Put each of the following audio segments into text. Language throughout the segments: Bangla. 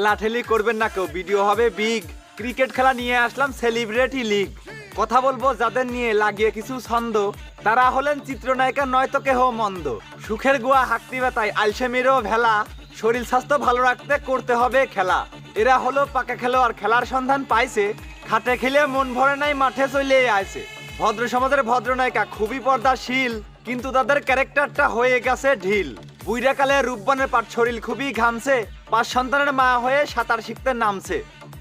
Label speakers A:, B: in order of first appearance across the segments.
A: ঠেলাঠেলি করবেন না কেউ, ভিডিও হবে বিগ। ক্রিকেট খেলা নিয়ে আসলাম সেলিব্রিটি লিগ। কথা বলবো যাদের নিয়ে লাগিয়ে কিছু ছন্দ, তারা হলেন চিত্রনায়িকা নয়তো কেহ মন্দ। সুখের গোয়া হাঁকতি ব্যথায় আলসেমিরও ভেলা, শরীর স্বাস্থ্য ভালো রাখতে করতে হবে খেলা। এরা হলো পাকা খেলোয়াড়, খেলার সন্ধান পাইছে, খাটে খেলে মন ভরে নাই মাঠে চলে আইছে। ভদ্র সমাজের ভদ্রনায়িকা খুবই পর্দাশীল, কিন্তু তাদের ক্যারেক্টারটা হয়ে গেছে ঢিল। বুইড়াকালে রূপবানের পাট শরীর খুবই ঘামছে, 5 সন্তানের মা হয়ে সাঁতার শিখতে নামছে।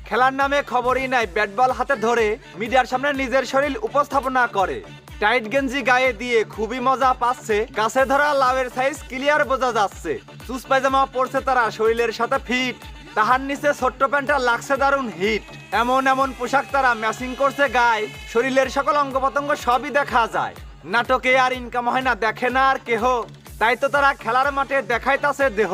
A: খেলার নামে খবরই নাই, ব্যাট বল হাতে ধরে মিডিয়ার সামনে নিজের শরীর উপস্থাপনা করে। টাইট গেঞ্জি গায়ে দিয়ে খুবই মজা পাচ্ছে, গাছে ধরা লাউয়ের সাইজ ক্লিয়ার বোঝা যাচ্ছে। চুস পায়জামা পরছে তারা, শরীরের সাথে ফিট, তাহার নিচে ছোট্ট প্যান্টটা লাগছে দারুণ হিট। এমন এমন পোশাক তারা ম্যাচিং করছে গায়ে, শরীরের সকল অঙ্গ প্রত্যঙ্গ সবই দেখা যায়। নাটকে আর ইনকাম হয় না, দেখে না আর কেহ, তাই তো তারা খেলার মাঠে দেখাইতাছে দেহ।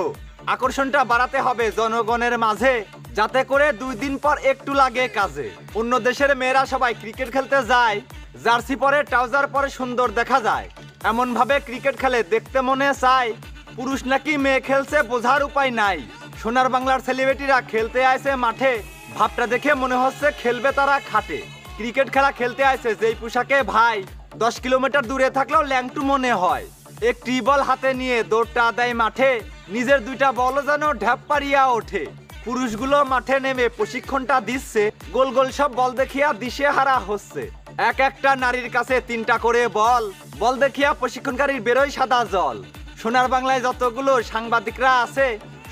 A: আকর্ষণটা বাড়াতে হবে জনগণের মাঝে, যাতে করে 2 দিন পর একটু লাগে কাজে। অন্য দেশের মেয়েরা সবাই ক্রিকেট খেলতে যায়, জার্সি পরে ট্রাউজার পরে সুন্দর দেখা যায়। এমন ভাবে ক্রিকেট খেলে দেখতে মনে চায়, পুরুষ নাকি মেয়ে খেলছে বোঝার উপায় নাই। সোনার বাংলার সেলিব্রিটিরা খেলতে আসে মাঠে, ভাবটা দেখে মনে হচ্ছে খেলবে তারা খাটে। ক্রিকেট খেলা খেলতে আসে যেই পোশাকে ভাই, 10 কিলোমিটার দূরে থাকলেও ল্যাংটু মনে হয়। একটি বল হাতে নিয়ে দৌড়টা দেয় মাঠে, নিজের 2টা বলও যেন ঢ্যাপ পারিয়া ওঠে। পুরুষগুলো মাঠে নেমে প্রশিক্ষণটা দিচ্ছে, গোল গোল সব বল দেখিয়া দিশেহারা হচ্ছে। এক একটা নারীর কাছে 3টা করে বল, বল দেখিয়া প্রশিক্ষণকারীর বেরোয় সাদা জল। সোনার বাংলায় যতগুলো সাংবাদিকরা আছে,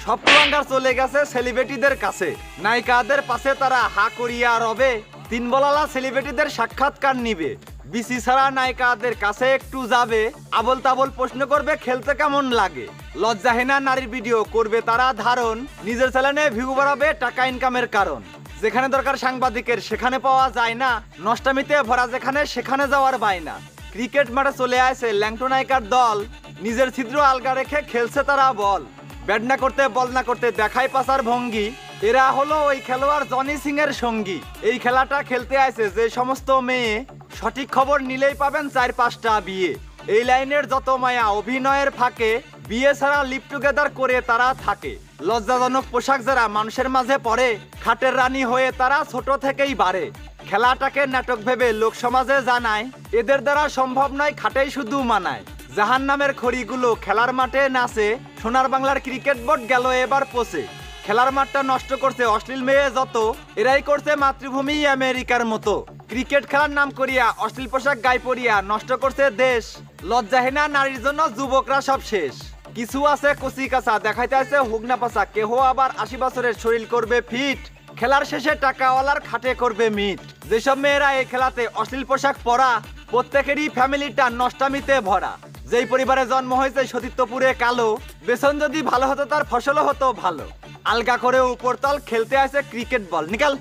A: সব কুলাঙ্গার চলে গেছে সেলিব্রিটিদের কাছে। নায়িকাদের পাশে তারা হা করিয়া রবে, 3 বলালা সেলিব্রিটিদের সাক্ষাৎকার নিবে। বিসি ছাড়া নায়িকাদের কাছে একটু যাবে, আবল তাবল প্রশ্ন করবে খেলতে কেমন লাগে। লজ্জাহীনা নারীর ভিডিও করবে তারা ধারণ, নিজের চ্যানেলে ভিউ বাড়াবে টাকা ইনকামের কারণ। যেখানে দরকার সাংবাদিকের সেখানে পাওয়া যায় না, নষ্টামিতে ভরা যেখানে সেখানে যাওয়ার বায়না। ক্রিকেট মাঠে চলে আসে ল্যাংটো নায়িকার দল, নিজের ছিদ্র আলগা রেখে খেলছে তারা বল। ব্যাট না করতে বল না করতে দেখায় পাসার ভঙ্গি, এরা হলো ওই খেলোয়াড় জনি সিং এর সঙ্গী। এই খেলাটা খেলতে আসে যে সমস্ত মেয়ে, সঠিক খবর নিলেই পাবেন 4-5টা বিয়ে। এই লাইনের যত মায়া অভিনয়ের ফাঁকে, বিয়ে ছাড়া লিভ টুগেদার করে তারা থাকে। লজ্জাজনক পোশাক যারা মানুষের মাঝে পরে, খাটের রানী হয়ে তারা ছোট থেকেই বাড়ে। খেলাটাকে নাটক ভেবে লোক সমাজে জানায়, এদের দ্বারা সম্ভব নয় খাটেই শুধু মানায়। জাহান নামের খড়িগুলো খেলার মাঠে নাচে, সোনার বাংলার ক্রিকেট বোর্ড গেল এবার পচে। খেলার মাঠটা নষ্ট করছে অশ্লীল মেয়ে যত, এরাই করছে মাতৃভূমি আমেরিকার মতো। ক্রিকেট খেলার নাম করিয়া অশ্লীল পোশাক গায়ে পরিয়া নষ্ট করছে দেশ। লজ্জাহীনা নারীর জন্য যুবকরা সব শেষ। কিছু আছে কচি কাঁচা, দেখাইতে আছে হুগনা পাচা, কেহ আবার 80 বছরের শরীর করবে ফিট। খেলার শেষে টাকাওয়ালার খাটে করবে মিট। যেসব মেয়েরা এই খেলাতে অশ্লীল পোশাক পরা, প্রত্যেকেরই ফ্যামিলিটা নষ্টামিতে ভরা। যেই পরিবারে জন্ম হয়েছে সতীত্বপুরে কালো, বেসন যদি ভালো হতো তার ফসলও হতো ভালো। আলগা করে উপরতল খেলতে আসে ক্রিকেট বল, নিকাল।